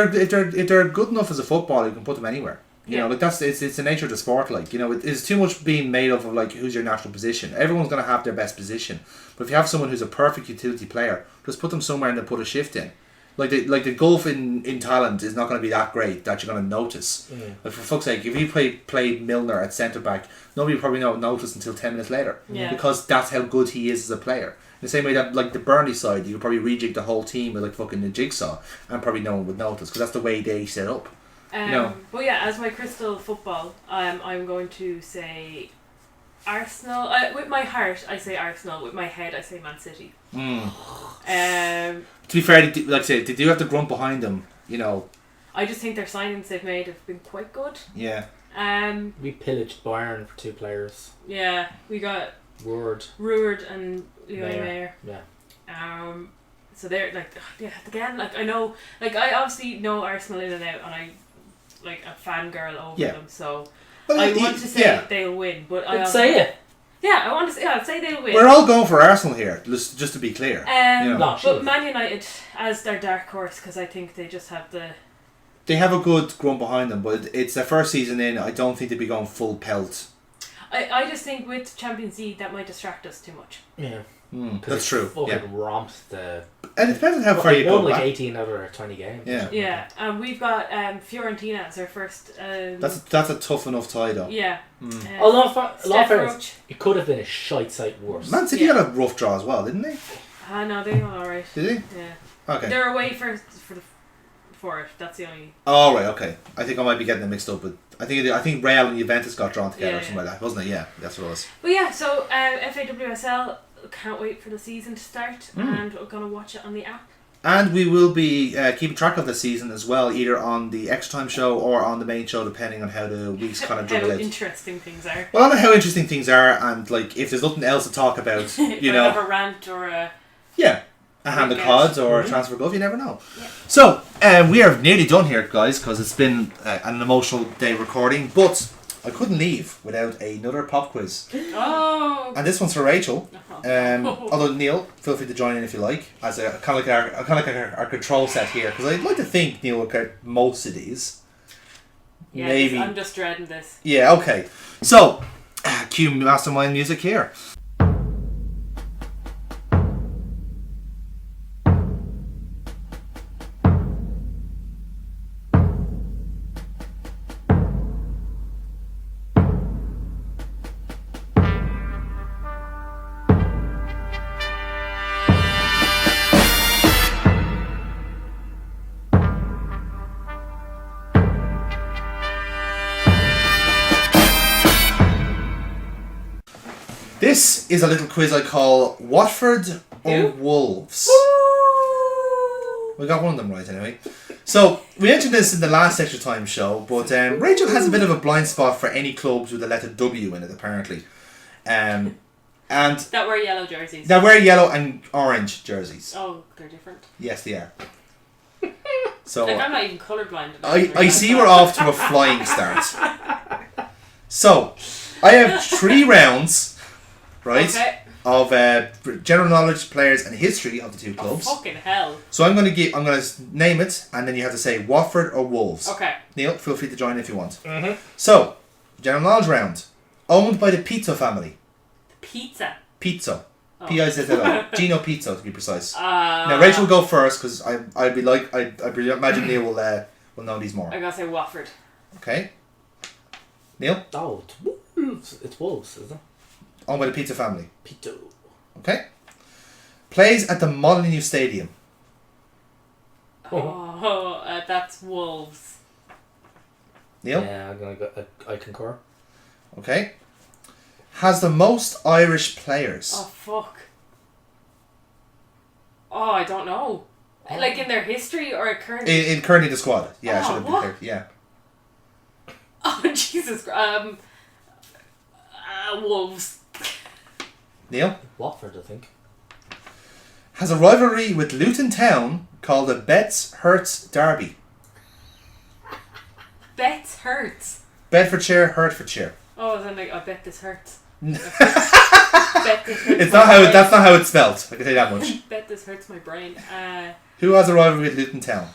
they're good enough as a footballer, you can put them anywhere. You know, like it's the nature of the sport. Like, you know, it's too much being made of like who's your natural position. Everyone's gonna have their best position, but if you have someone who's a perfect utility player, just put them somewhere and then put a shift in. Like the golf in Thailand is not going to be that great that you're going to notice. Like, for fuck's sake, if you play Milner at centre back, nobody will probably not notice until 10 minutes later. Yeah. Because that's how good he is as a player. In the same way that, like, the Burnley side, you could probably rejig the whole team with like fucking a jigsaw and probably no one would notice because that's the way they set up. No. But yeah, as my crystal football, I'm going to say Arsenal. With my heart, I say Arsenal. With my head, I say Man City. To be fair, like I say, they do have the grunt behind them. You know. I just think their signings they've made have been quite good. Yeah. We pillaged Bayern for 2 players. Yeah, we got Ruard and Leroy Mayer. Yeah. So they're like, yeah, again, like I know, like I obviously know Arsenal in and out, and I like a fangirl over them. So I want to say they'll win, but I say it. Yeah, I want to say. I'd say they'll win. We're all going for Arsenal here, just to be clear. But Man United as their dark horse because I think they just have the. They have a good grunt behind them, but it's their first season in. I don't think they'd be going full pelt. I just think with Champions League that might distract us too much. Yeah. That's true. Fucking romped the. And it depends on how far you go. Won like 18 out of 20 games. Yeah. Yeah. We've got Fiorentina as our first. That's a tough enough tie though. Yeah. A lot of fairness, it could have been a shite sight worse. Man City had a rough draw as well, didn't they? No, they were alright. Did they? Yeah. Okay. They're away for it. That's the only. Oh right, okay. I think I might be getting them mixed up with. I think Real and Juventus got drawn together or something like that, wasn't it? Yeah, that's what it was. But yeah, so FAWSL, can't wait for the season to start, and we're gonna watch it on the app. And we will be keeping track of the season as well, either on the Extra Time show or on the main show, depending on how the weeks kind of dribble out. How interesting things are. Well, I don't know how interesting things are, and like if there's nothing else to talk about, you know. Have a rant or a. Yeah. A hand of cards or a Transfer Guff, you never know. Yeah. So, we are nearly done here, guys, because it's been an emotional day recording, but I couldn't leave without another pop quiz. Oh! And this one's for Rachel. Although, Neil, feel free to join in if you like, as a kind of like our control set here, because I'd like to think Neil will get most of these. Yeah, maybe. I'm just dreading this. Yeah, okay. So, cue mastermind music here. This is a little quiz I call Watford or Wolves. We got one of them right anyway. So, we mentioned this in the last Extra Time show, but Rachel has a bit of a blind spot for any clubs with the letter W in it, apparently. And that wear yellow jerseys. That wear yellow and orange jerseys. Oh, they're different. Yes, they are. So like, I'm not even colourblind. I see we're off to a flying start. So, I have 3 rounds. Right? Okay. Of general knowledge, players, and history of the 2 clubs. Oh, fucking hell. So I'm gonna name it, and then you have to say Watford or Wolves. Okay. Neil, feel free to join if you want. Mm-hmm. So, general knowledge round. Owned by the Pizzo family. Pizza. Pizzo. Oh. P-I-Z-Z-O. Gino Pizzo, to be precise. Now Rachel will go first because I'd imagine Neil will know these more. I'm gonna say Watford. Okay. Neil. Oh, it's Wolves. It's Wolves, isn't it? Owned by the Pizza family. Pito. Okay. Plays at the Molineux Stadium. That's Wolves. Neil? Yeah, I'm gonna go. I concur. Okay. Has the most Irish players. Oh, fuck. Oh, I don't know. Like in their history or currently? In currently the squad. Yeah, I should have been what? clear. Yeah. Oh, Jesus Christ. Wolves. Neil? Watford, I think. Has a rivalry with Luton Town called the Betts Herts Derby. Betts hurts. Bedfordshire, Hertfordshire. Oh, then I bet this hurts. Bet this hurts. It's not how that's not how it's spelt. I can tell you that much. Bet this hurts my brain. Who has a rivalry with Luton Town?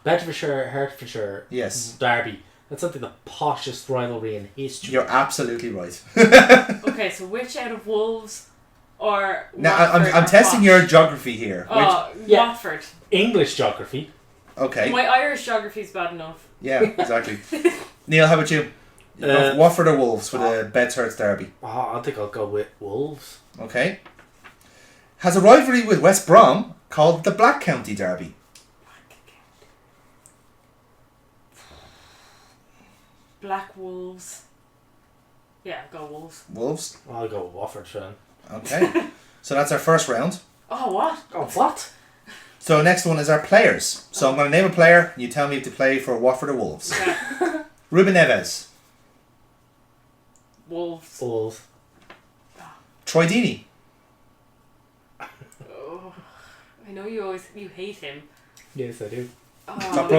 Bedfordshire, Hertfordshire. Yes. Derby. That's something the poshest rivalry in history. You're absolutely right. Okay, so which out of Wolves or Now, Watford I'm are testing posh? your geography here. Oh, Yeah. Watford. English geography. Okay. My Irish geography's bad enough. Yeah, exactly. Neil, how about you? Watford or Wolves for the Bed's derby? Oh, I think I'll go with Wolves. Okay. Has a rivalry with West Brom called the Black County Derby. Black Wolves. Yeah, go Wolves. Wolves. I'll go with Watford, Sean. Okay. So that's our first round. Oh, what? Oh, what? So next one is our players. So I'm going to name a player and you tell me if to play for Watford or Wolves. Okay. Ruben Neves. Wolves. Wolves. Troy Deeney. Oh, I know you hate him. Yes, I do. Oh, Top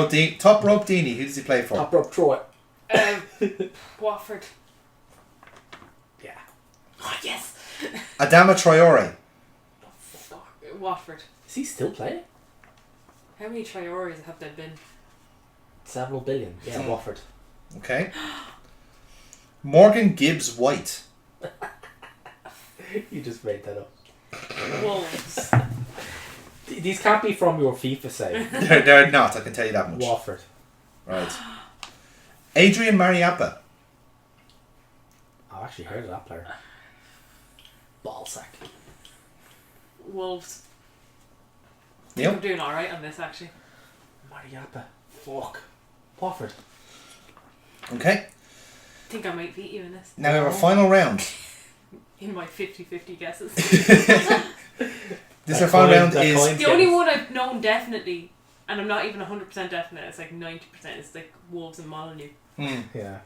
rope Deeney. Who does he play for? Top rope Troy. Watford. Yeah. Oh, yes. Adama Traore. Watford. Is he still playing? How many Traores have there been? Several billion. Yeah, Watford. Okay. Morgan Gibbs White. You just made that up. Wolves. These can't be from your FIFA save. They're not, I can tell you that much. Watford. Right. Adrian Mariappa. I've actually heard of that player. Ballsack. Wolves. Neil? I'm doing alright on this, actually. Mariappa. Fuck. Watford. Okay. I think I might beat you in this. Now we have a final round. In my 50-50 guesses. This our final round That is... coin's The only getting- one I've known definitely, and I'm not even 100% definite, it's like 90%, it's like Wolves and Molyneux. Yeah.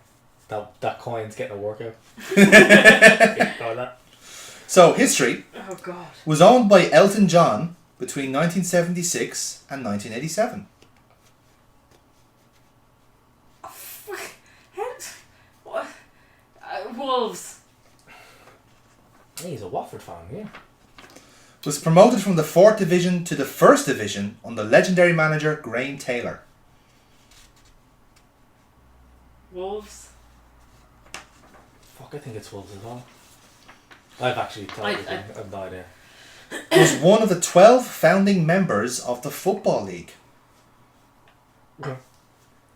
That coin's getting a workout. Yeah, go with that. So, history Oh god. was owned by Elton John between 1976 and 1987. What? Wolves. He's a Watford fan, yeah. Was promoted from the 4th Division to the 1st Division under legendary manager Graham Taylor. Wolves. Fuck, I think it's Wolves as well. I've actually I I've no idea. Was one of the 12 founding members of the Football League.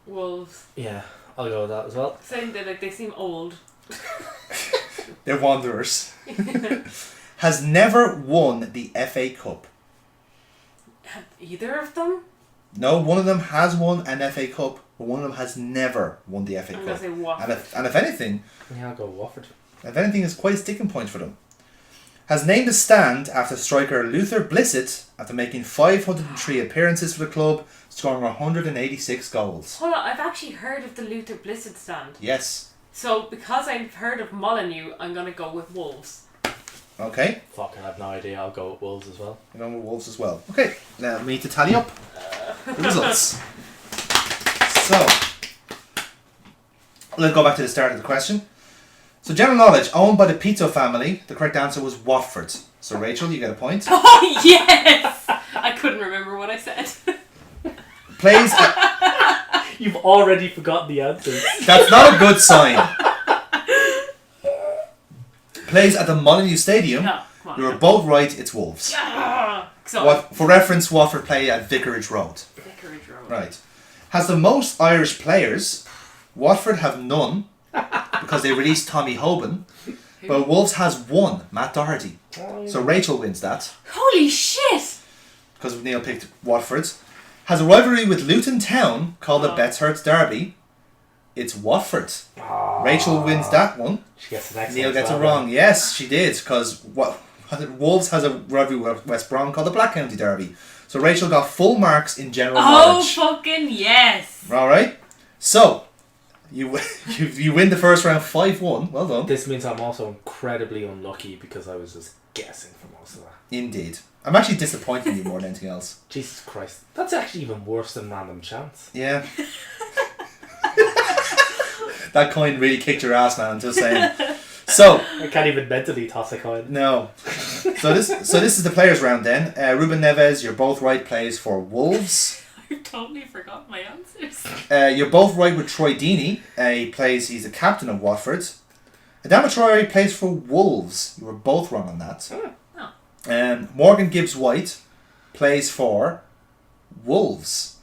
Wolves. Yeah, I'll go with that as well. Saying that like they seem old. They're wanderers. Has never won the FA Cup. Have either of them? No, one of them has won an FA Cup, but one of them has never won the FA I'm gonna Cup. say Watford. And if anything, Yeah, I'll go with Watford. is quite a sticking point for them. Has named a stand after striker Luther Blissett after making 503 appearances for the club, scoring 186 goals. Hold on, I've actually heard of the Luther Blissett stand. Yes. So because I've heard of Molyneux, I'm gonna go with Wolves. Okay. Fuck, I have no idea. I'll go with Wolves as well. We're going with Wolves as well. Okay. Now we need to tally up the results. So, let's go back to the start of the question. So, general knowledge, owned by the Pizzo family. The correct answer was Watford. So, Rachel, you get a point. Oh yes! I couldn't remember what I said. Plays at, You've already forgotten the answers. that's not a good sign. Plays at the Molyneux Stadium. No, come on. You were both right, it's Wolves. So, For reference, Watford play at Vicarage Road. Vicarage Road. Right. Has the most Irish players. Watford have none because they released Tommy Hoban. But Wolves has one, Matt Doherty. So Rachel wins that Holy shit! because Neil picked Watford. Has a rivalry with Luton Town called the Bethurst Derby. It's Watford. Rachel wins that one. She gets the next Neil one gets as it well, wrong. Yes, she did because Wolves has a rivalry with West Brom called the Black County Derby. So Rachel got full marks in general Oh knowledge. fucking yes! All right. So you win the first round 5-1. Well done. This means I'm also incredibly unlucky because I was just guessing for most of that. Indeed. I'm actually disappointed in you more than anything else. Jesus Christ. That's actually even worse than random chance. Yeah. That coin really kicked your ass, man. I'm just saying. So I can't even mentally toss a coin. no. So this is the players round then. Ruben Neves, you're both right. Plays for Wolves. I've totally forgotten my answers. You're both right with Troy Deeney. He's the captain of Watford. Adama Traore plays for Wolves. You were both wrong on that. Oh. Morgan Gibbs-White plays for Wolves.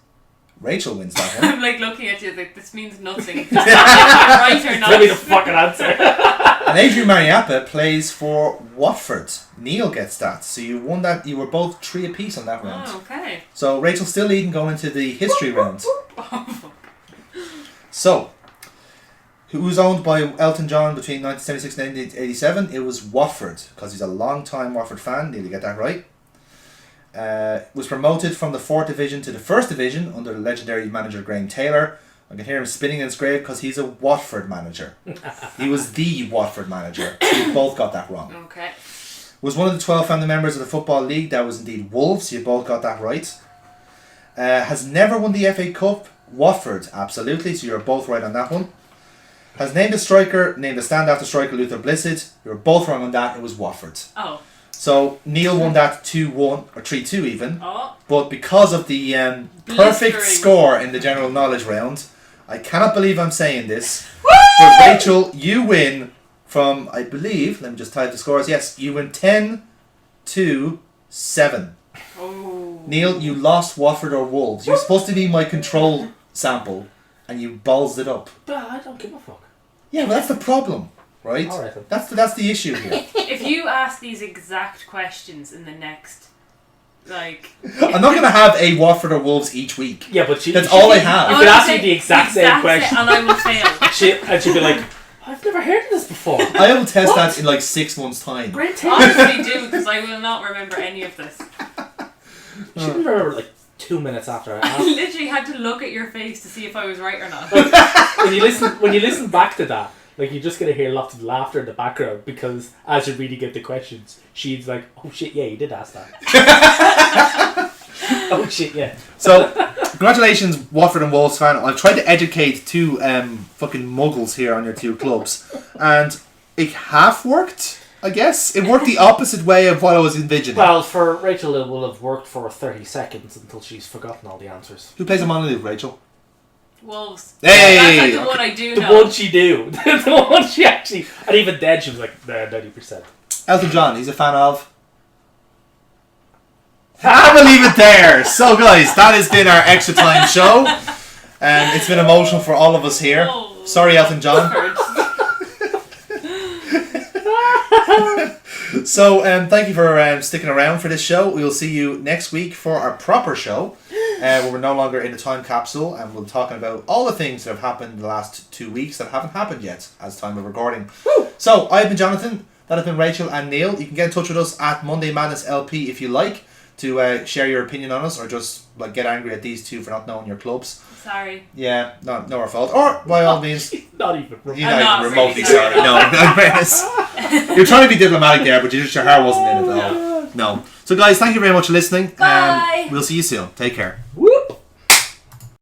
Rachel wins that one. I'm like looking at you like this means nothing. Right or not? Tell me the fucking answer. And Adrian Mariappa plays for Watford. Neil gets that. So you won that. You were both 3 apiece on that round. Oh, okay. So Rachel's still leading going into the history round. So, who was owned by Elton John between 1976 and 1987? It was Watford, because he's a long-time Watford fan. Nearly get that right. Was promoted from the 4th Division to the 1st Division under the legendary manager Graham Taylor. I can hear him spinning in his grave because he's a Watford manager. He was the Watford manager. You both got that wrong. Okay. Was one of the 12 founding members of the Football League. That was indeed Wolves. You both got that right. Has never won the FA Cup. Watford, absolutely. So you're both right on that one. Has named a stand-after striker Luther Blissett. You're both wrong on that. It was Watford. Oh. So Neil won that 2-1 or 3-2 even. Oh. But because of the perfect score in the general knowledge round, I cannot believe I'm saying this. Woo! But Rachel, you win from, I believe, let me just type the scores. Yes, you win 10-7. Oh. Neil, you lost Watford or Wolves. You're supposed to be my control sample, and you ballsed it up. But I don't give a fuck. Yeah, well, that's the problem, right? All right, then. That's the issue here. If you ask these exact questions in the next, like... I'm not going to have a Watford or Wolves each week. Yeah, but That's all I have. You could ask me the exact same question. And I will fail. And she'd be like, I've never heard of this before. I will test that in like 6 months' time. Great taste. Honestly do, because I will not remember any of this. She didn't remember like 2 minutes after I I asked. literally had to look at your face to see if I was right or not. When you listen back to that, like you're just gonna hear lots of laughter in the background because as you're reading out the questions, she's like, "Oh shit, yeah, you did ask that." Oh shit, yeah. So, congratulations, Watford and Wolves fan. I've tried to educate 2 fucking muggles here on your 2 clubs, and it half worked. I guess it worked the opposite way of what I was envisioning. Well, for Rachel, it will have worked for 30 seconds until she's forgotten all the answers. Who plays a monolith, Rachel? Wolves. Hey! That's like the one I do The know. one she do. The one she actually... And even then, she was like, nah, 90%. Elton John, he's a fan of... I'm going to leave it there. So, guys, that has been our extra time show. It's been emotional for all of us here. Oh, Sorry, Elton John. So, thank you for sticking around for this show. We will see you next week for our proper show, where we're no longer in a time capsule, and we'll be talking about all the things that have happened in the last 2 weeks that haven't happened yet as time of recording. Woo! So, I've been Jonathan, that has been Rachel and Neil. You can get in touch with us at Monday Madness LP if you like to share your opinion on us, or just like get angry at these 2 for not knowing your clubs. Sorry. Yeah, not our fault. Or by all means, Not even. you're I'm not not even remotely really sorry. sorry. No, in fairness. You're trying to be diplomatic there, but your heart wasn't in it at all. No. So guys, thank you very much for listening. Bye. We'll see you soon. Take care.